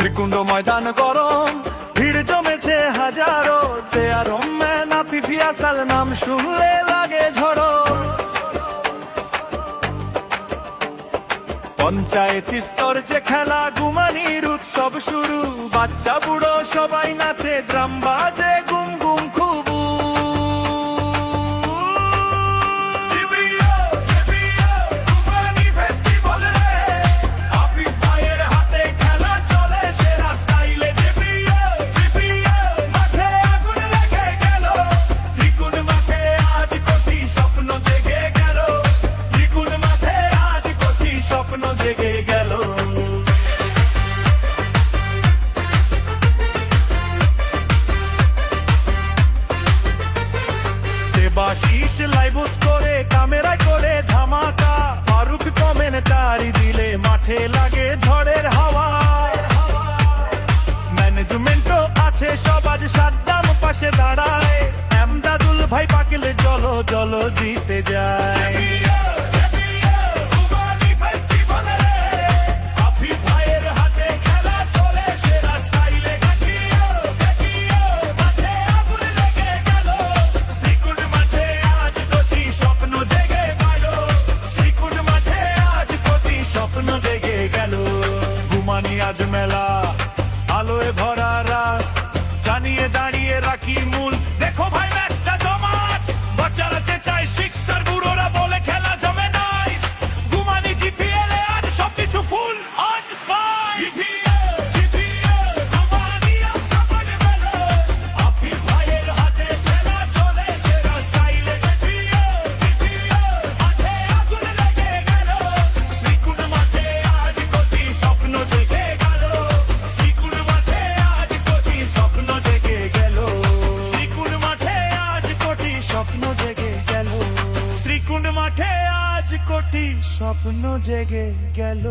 শ্রীকুণ্ড ময়দান গরম, ভিড় জমেছে হাজারো, চেয়ারম ম্যান আফিফি আসাল নাম শুনলে লাগে ঝড়ো। পঞ্চায়েত স্তর যে খেলা, গুমানির উৎসব শুরু, বাচ্চা বুড়ো সবাই নাচে, ড্রাম বাজে গুম গুম খুবু। বাশিস লাইভস করে, ক্যামেরায় করে ধামাকা, ফারুক কমেন্টারি দিলে মাঠে লাগে ঝড়ের হাওয়া। ম্যানেজমেন্টও আছে সব, আজ সাদ্দাম পাশে দাঁড়ায়, এমদাদুল ভাই পাকলে চলো চলো জিতে যায়। আজ মেলা আলোয় ভরা রাত, জানিয়ে দাঁড়িয়ে রাখি মূল, দেখো ভাই ম্যাচটা জমাট, বাচ্চারা চেঁচায় সিক্সার, বুড়োরা বলে খেলা জমে নাইস। গুমানি জিপিএল এ আজ সবকিছু ফুল অন স্পট। শ্রীকুণ্ড মাঠে আজ কোটি স্বপ্ন জেগে গেল।